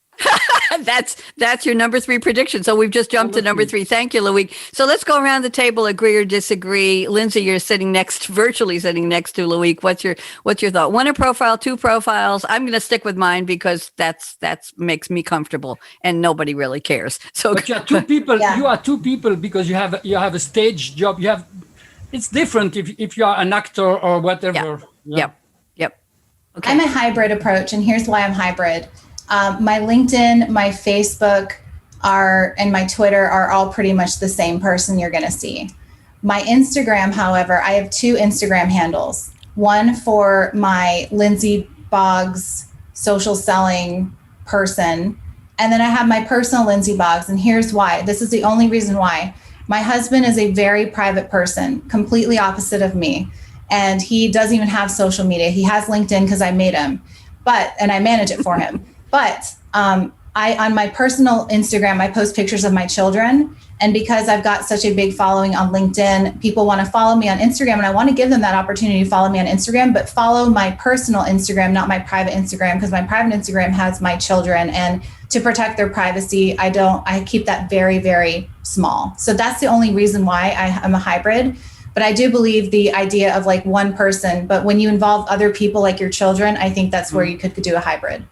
That's your number 3 prediction. So we've just jumped to number 3. Thank you, Loic. So let's go around the table, agree or disagree. Lindsay, you're virtually sitting next to Loic. What's your thought? 1 profile, 2 profiles. I'm going to stick with mine because that's makes me comfortable and nobody really cares. So but you are 2 people. Yeah. You are 2 people because you have a stage job. It's different if you are an actor or whatever. Yep. Okay. I'm a hybrid approach, and here's why I'm hybrid. My LinkedIn, my Facebook and my Twitter are all pretty much the same person you're going to see. My Instagram, however, I have 2 Instagram handles. One for my Lindsay Boggs social selling person, and then I have my personal Lindsay Boggs, and here's why. This is the only reason why. My husband is a very private person, completely opposite of me, and he doesn't even have social media. He has LinkedIn because I made him, and I manage it for him. But on my personal Instagram, I post pictures of my children. And because I've got such a big following on LinkedIn, people want to follow me on Instagram, and I want to give them that opportunity to follow me on Instagram, but follow my personal Instagram, not my private Instagram, because my private Instagram has my children, and to protect their privacy, I keep that very, very small. So that's the only reason why I'm a hybrid. But I do believe the idea of like one person, but when you involve other people like your children, I think that's where you could do a hybrid.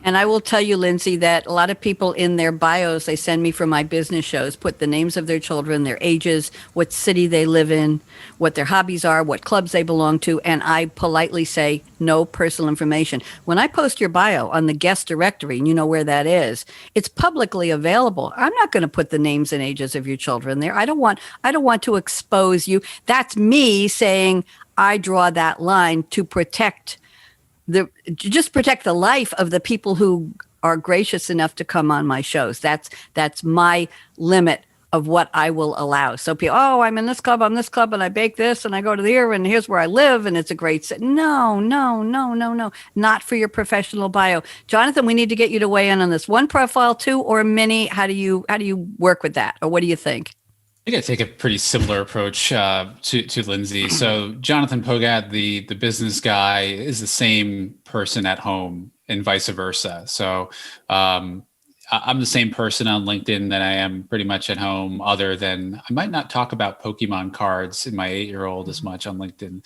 And I will tell you, Lindsay, that a lot of people in their bios they send me for my business shows put the names of their children, their ages, what city they live in, what their hobbies are, what clubs they belong to, and I politely say no personal information. When I post your bio on the guest directory, and you know where that is, it's publicly available. I'm not going to put the names and ages of your children there. I don't want to expose you. That's me saying I draw that line to protect the life of the people who are gracious enough to come on my shows. That's my limit of what I will allow. So people, I'm in this club, I'm this club, and I bake this, and I go to here, and here's where I live, and it's a great city. No, not for your professional bio. Jonathan, we need to get you to weigh in on this. One profile, 2 or many. How do you work with that, or what do you think? I think I take a pretty similar approach to Lindsay. So Jonathan Pogat, the business guy, is the same person at home and vice versa. So I'm the same person on LinkedIn that I am pretty much at home, other than I might not talk about Pokemon cards in my 8-year-old as much on LinkedIn,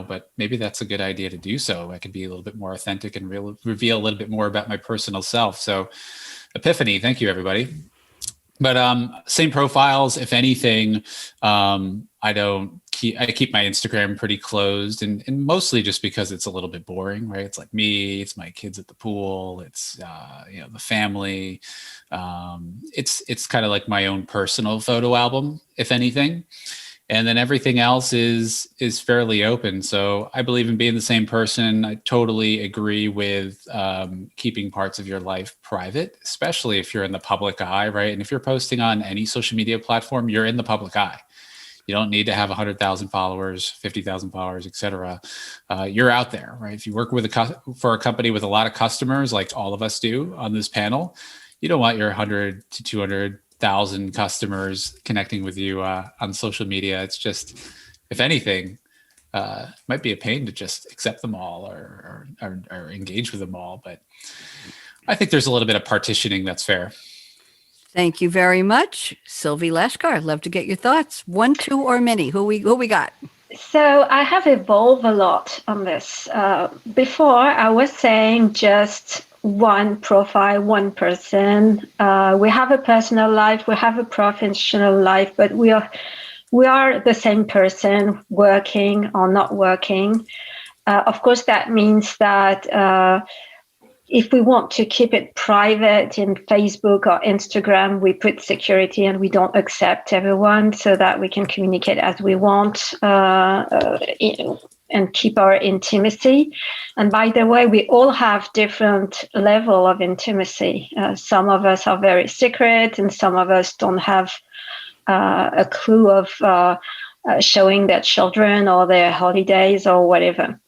but maybe that's a good idea to do so. I could be a little bit more authentic and reveal a little bit more about my personal self. So Epiphany, thank you, everybody. But same profiles. If anything, I keep my Instagram pretty closed, and mostly just because it's a little bit boring, right? It's like me, it's my kids at the pool, it's the family. It's kind of like my own personal photo album, if anything. And then everything else is fairly open. So I believe in being the same person. I totally agree with keeping parts of your life private, especially if you're in the public eye, right? And if you're posting on any social media platform, you're in the public eye. You don't need to have 100,000 followers, 50,000 followers, et cetera. You're out there, right? If you work for a company with a lot of customers, like all of us do on this panel, you don't want your 100 to 200,000 customers connecting with you on social media. It's just, if anything, it might be a pain to just accept them all or engage with them all. But I think there's a little bit of partitioning that's fair. Thank you very much, Sylvie Lashkar. I'd love to get your thoughts. 1, 2, or many. Who we got? So I have evolved a lot on this. Before I was saying just one profile, one person. We have a personal life, we have a professional life, but we are the same person, working or not working. Of course, that means that if we want to keep it private in Facebook or Instagram, we put security and we don't accept everyone so that we can communicate as we want and keep our intimacy. And by the way, we all have different level of intimacy. Some of us are very secret, and some of us don't have a clue of showing their children or their holidays or whatever.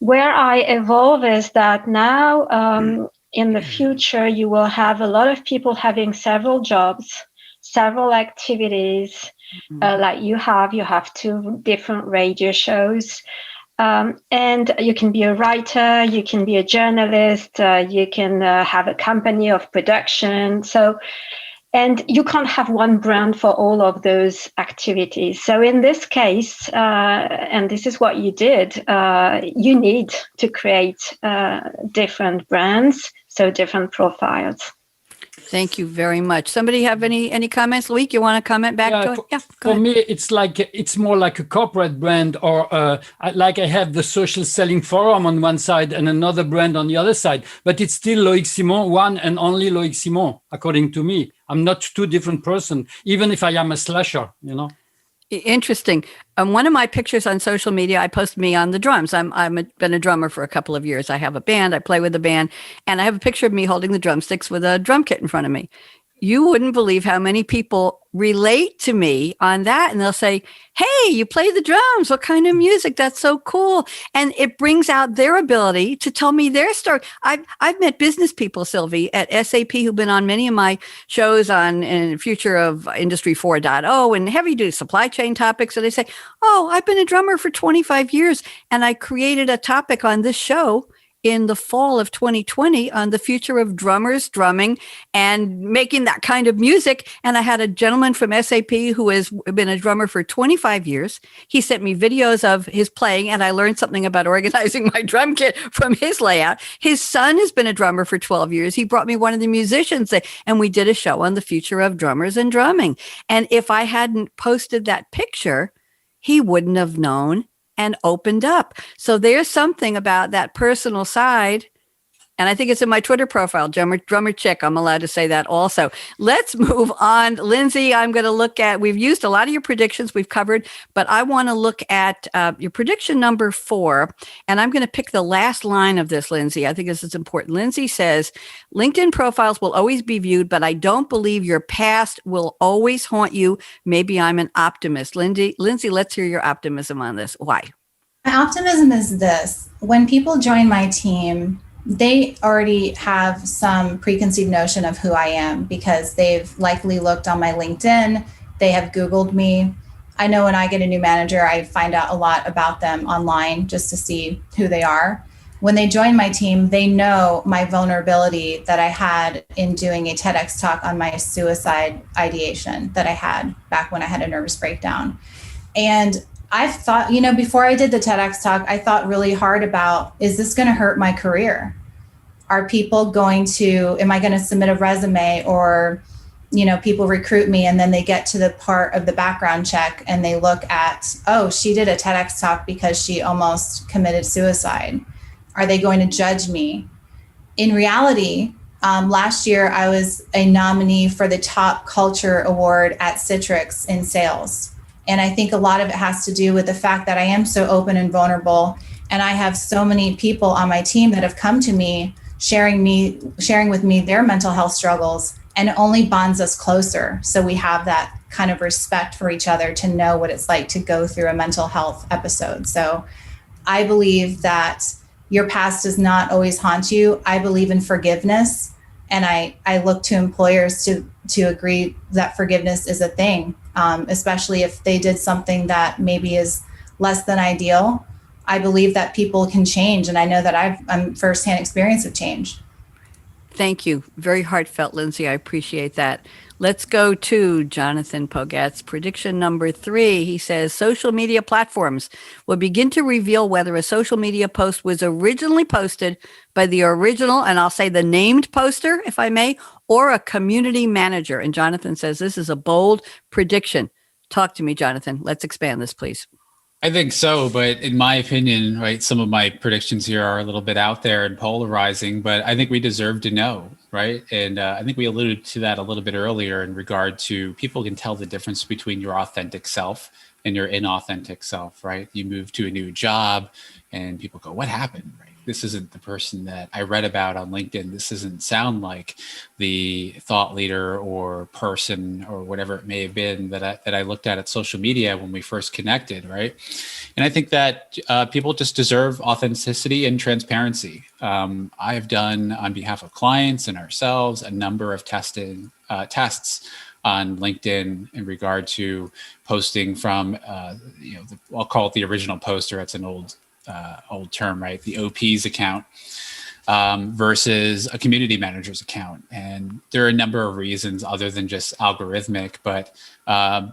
Where I evolve is that now in the future, you will have a lot of people having several jobs, several activities, like you have 2 different radio shows. And you can be a writer, you can be a journalist, you can have a company of production. And you can't have one brand for all of those activities. So in this case, and this is what you did, you need to create different brands, so different profiles. Thank you very much. Somebody have any comments? Loic, you want to comment back? Yeah, Go ahead. Go for ahead. me, it's more like a corporate brand, or like I have the social selling forum on one side and another brand on the other side, but it's still Loic Simon, one and only Loic Simon, according to me. I'm not two different person, even if I am a slasher, you know. Interesting. One of my pictures on social media, I posted me on the drums. Been a drummer for a couple of years. I have a band. I play with a band, and I have a picture of me holding the drumsticks with a drum kit in front of me. You wouldn't believe how many people relate to me on that, and they'll say, "Hey, you play the drums. What kind of music? That's so cool!" And it brings out their ability to tell me their story. I've met business people, Sylvie, at SAP, who've been on many of my shows on in future of Industry 4.0 and heavy duty supply chain topics. And they say, "Oh, I've been a drummer for 25 years, and I created a topic on this show in the fall of 2020 on the future of drummers, drumming, and making that kind of music." And I had a gentleman from SAP who has been a drummer for 25 years. He sent me videos of his playing, and I learned something about organizing my drum kit from his layout. His son has been a drummer for 12 years. He brought me one of the musicians, and we did a show on the future of drummers and drumming. And if I hadn't posted that picture, he wouldn't have known and opened up. So there's something about that personal side. And I think it's in my Twitter profile, drummer chick. I'm allowed to say that also. Let's move on. Lindsay, I'm going to look at, we've used a lot of your predictions we've covered, but I want to look at your prediction number 4. And I'm going to pick the last line of this, Lindsay. I think this is important. Lindsay says, LinkedIn profiles will always be viewed, but I don't believe your past will always haunt you. Maybe I'm an optimist. Lindsay, let's hear your optimism on this. Why? My optimism is this: when people join my team, they already have some preconceived notion of who I am because they've likely looked on my LinkedIn, they have Googled me. I know when I get a new manager, I find out a lot about them online just to see who they are. When they join my team, they know my vulnerability that I had in doing a TEDx talk on my suicide ideation that I had back when I had a nervous breakdown. And I've thought, before I did the TEDx talk, I thought really hard about, is this going to hurt my career? Am I going to submit a resume, or, people recruit me and then they get to the part of the background check and they look at, oh, she did a TEDx talk because she almost committed suicide. Are they going to judge me? In reality, last year I was a nominee for the Top Culture Award at Citrix in sales. And I think a lot of it has to do with the fact that I am so open and vulnerable. And I have so many people on my team that have come to me, sharing with me their mental health struggles, and it only bonds us closer. So we have that kind of respect for each other to know what it's like to go through a mental health episode. So I believe that your past does not always haunt you. I believe in forgiveness. And I look to employers to agree that forgiveness is a thing, especially if they did something that maybe is less than ideal. I believe that people can change. And I know that I'm firsthand experience of change. Thank you. Very heartfelt, Lindsay. I appreciate that. Let's go to Jonathan Pogat's prediction number 3. He says social media platforms will begin to reveal whether a social media post was originally posted by the original, and I'll say the named poster, if I may, or a community manager. And Jonathan says this is a bold prediction. Talk to me, Jonathan. Let's expand this, please. I think so, but in my opinion, right, some of my predictions here are a little bit out there and polarizing, but I think we deserve to know, right? And I think we alluded to that a little bit earlier in regard to people can tell the difference between your authentic self and your inauthentic self, right? You move to a new job and people go, what happened, right? This isn't the person that I read about on LinkedIn. This doesn't sound like the thought leader or person or whatever it may have been that I looked at social media when we first connected, right? And I think that people just deserve authenticity and transparency. I've done on behalf of clients and ourselves a number of tests on LinkedIn in regard to posting from, I'll call it the original poster. It's an old term, right? The OP's account versus a community manager's account. And there are a number of reasons other than just algorithmic, but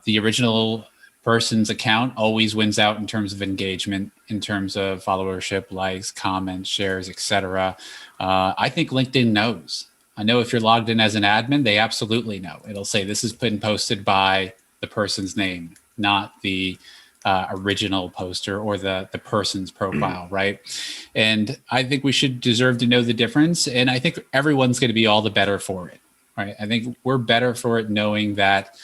the original person's account always wins out in terms of engagement, in terms of followership, likes, comments, shares, etc. I think LinkedIn knows. I know if you're logged in as an admin, they absolutely know. It'll say this has been posted by the person's name, not the original poster or the person's profile, right? And I think we should deserve to know the difference. And I think everyone's going to be all the better for it, right? I think we're better for it knowing that,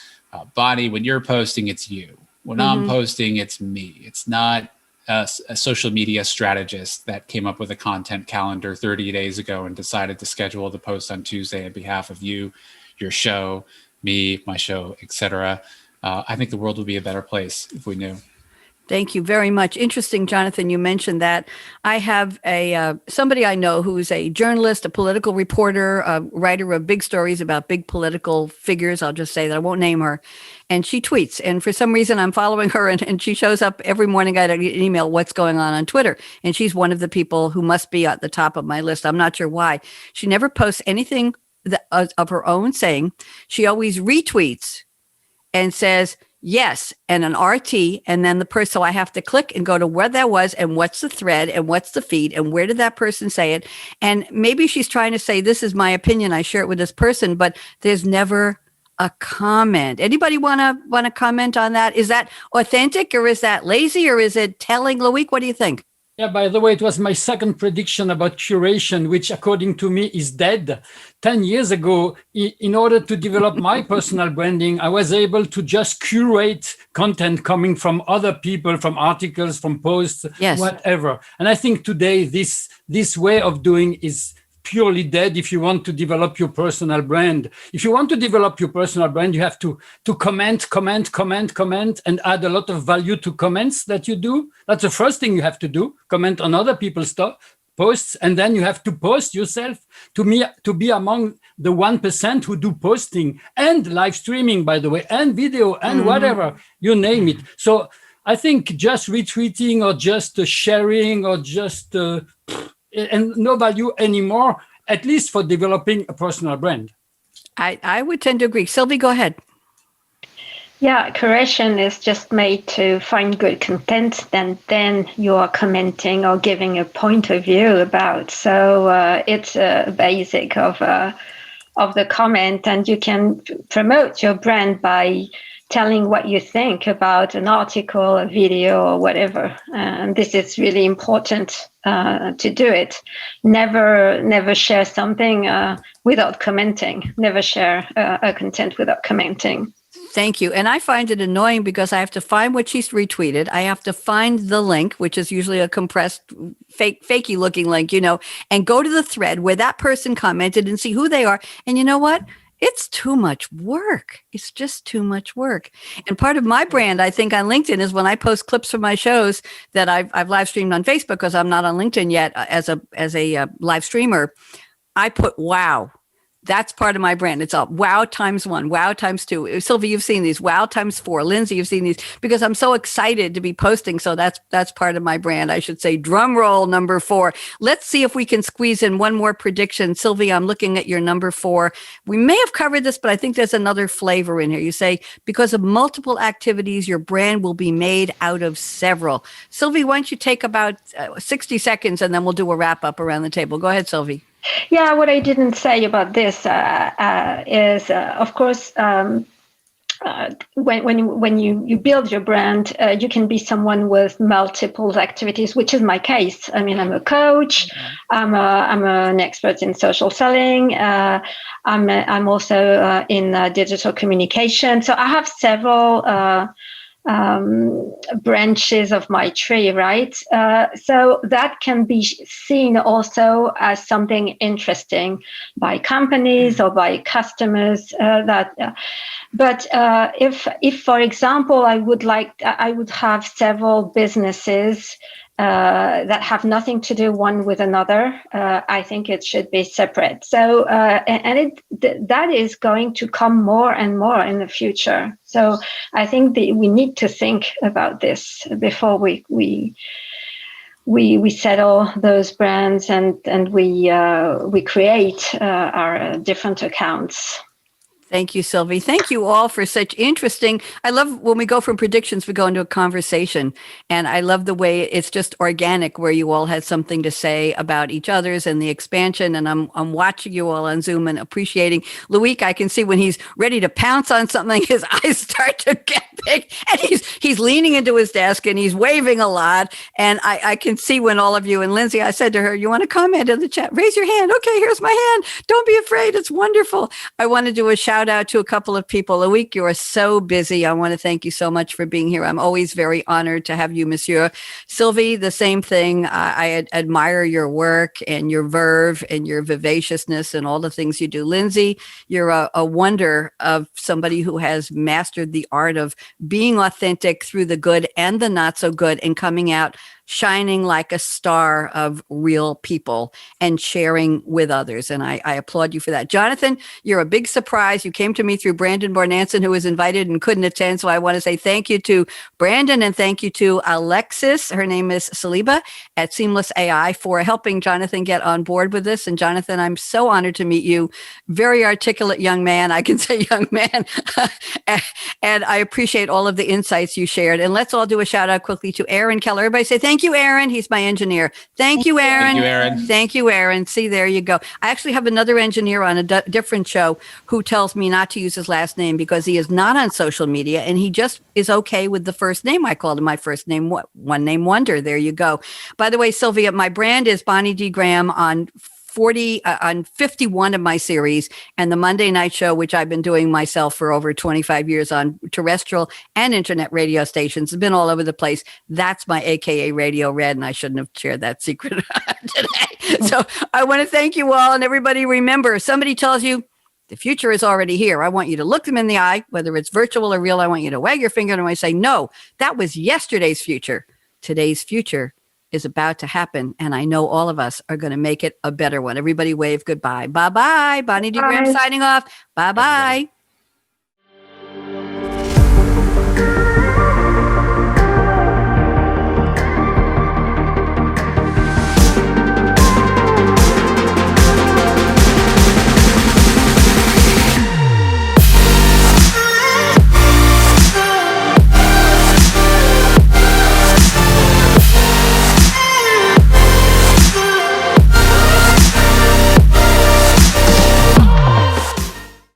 Bonnie, when you're posting, it's you. When I'm posting, it's me. It's not a social media strategist that came up with a content calendar 30 days ago and decided to schedule the post on Tuesday on behalf of you, your show, me, my show, etc. I think the world would be a better place if we knew. Thank you very much. Interesting, Jonathan, you mentioned that. I have somebody I know who's a journalist, a political reporter, a writer of big stories about big political figures. I'll just say that I won't name her. And she tweets. And for some reason, I'm following her and she shows up every morning. I get an email, what's going on Twitter. And she's one of the people who must be at the top of my list. I'm not sure why. She never posts anything of her own saying. She always retweets and says, yes, and an RT, and then the person, so I have to click and go to where that was and what's the thread and what's the feed and where did that person say it. And maybe she's trying to say, this is my opinion, I share it with this person, but there's never a comment. Anybody want to comment on that? Is that authentic or is that lazy or is it telling? Loic, what do you think? Yeah, by the way, it was my second prediction about curation, which according to me is dead. 10 years ago, in order to develop my personal branding, I was able to just curate content coming from other people, from articles, from posts, yes, whatever. And I think today this way of doing is purely dead if you want to develop your personal brand. If you want to develop your personal brand, you have to comment, and add a lot of value to comments that you do. That's the first thing you have to do, comment on other people's posts, and then you have to post yourself to be among the 1% who do posting and live streaming, by the way, and video and whatever, you name it. So I think just retweeting or just sharing or just and no value anymore, at least for developing a personal brand. I would tend to agree. Sylvie, go ahead. Yeah, curation is just made to find good content, and then you are commenting or giving a point of view about. So it's a basic of the comment, and you can promote your brand by telling what you think about an article, a video, or whatever. And this is really important to do it. Never share something without commenting. Never share a content without commenting. Thank you. And I find it annoying because I have to find what she's retweeted. I have to find the link, which is usually a compressed, fakey looking link, and go to the thread where that person commented and see who they are. And you know what? It's too much work. It's just too much work. And part of my brand, I think, on LinkedIn is when I post clips from my shows that I've live streamed on Facebook because I'm not on LinkedIn yet as a live streamer. I put wow. That's part of my brand. It's a wow times 1, wow times 2. Sylvie, you've seen these. Wow times 4. Lindsay, you've seen these because I'm so excited to be posting. So that's part of my brand. I should say drum roll number 4. Let's see if we can squeeze in one more prediction. Sylvie, I'm looking at your number 4. We may have covered this, but I think there's another flavor in here. You say, because of multiple activities, your brand will be made out of several. Sylvie, why don't you take about 60 seconds and then we'll do a wrap up around the table. Go ahead, Sylvie. Yeah, what I didn't say about this is, of course, when you build your brand, you can be someone with multiple activities, which is my case. I mean, I'm a coach. I'm an expert in social selling. I'm also in digital communication. So I have several branches of my tree, right? So that can be seen also as something interesting by companies or by customers. But if, for example, I would have several businesses that have nothing to do one with another. I think it should be separate. So, that is going to come more and more in the future. So I think we need to think about this before we settle those brands and we create our different accounts. Thank you, Sylvie. Thank you all for such interesting. I love when we go from predictions, we go into a conversation. And I love the way it's just organic, where you all had something to say about each other's and the expansion. And I'm watching you all on Zoom and appreciating. Loic, I can see when he's ready to pounce on something, his eyes start to get big. And he's leaning into his desk and he's waving a lot. And I can see when all of you, and Lindsay, I said to her, you want to comment in the chat? Raise your hand. Okay, here's my hand. Don't be afraid. It's wonderful. I want to do a shout out to a couple of people. Loic, you are so busy. I want to thank you so much for being here. I'm always very honored to have you, Monsieur. Sylvie, the same thing. I admire your work and your verve and your vivaciousness and all the things you do. Lindsay, you're a wonder of somebody who has mastered the art of being authentic through the good and the not so good and coming out shining like a star of real people and sharing with others. And I applaud you for that. Jonathan, you're a big surprise. You came to me through Brandon Bornancin, who was invited and couldn't attend. So I want to say thank you to Brandon and thank you to Alexis. Her name is Saliba at Seamless.AI for helping Jonathan get on board with this. And Jonathan, I'm so honored to meet you. Very articulate young man. I can say young man. And I appreciate all of the insights you shared. And let's all do a shout out quickly to Aaron Keller. Everybody say thank you, Aaron. He's my engineer. Thank you, Aaron. Thank you, Aaron. Thank you, Aaron. See, there you go. I actually have another engineer on a different show who tells me not to use his last name because he is not on social media and he just is okay with the first name. I called him my first name, one name wonder. There you go. By the way, Sylvia, my brand is Bonnie D. Graham on 51 of my series, and the Monday night show, which I've been doing myself for over 25 years on terrestrial and internet radio stations, has been all over the place. That's my AKA Radio Red, and I shouldn't have shared that secret today. So I want to thank you all, and everybody remember, if somebody tells you the future is already here, I want you to look them in the eye, whether it's virtual or real. I want you to wag your finger and I say, no, that was yesterday's future. Today's future is about to happen. And I know all of us are going to make it a better one. Everybody wave goodbye. Bye-bye. Bonnie D. Graham signing off. Bye-bye.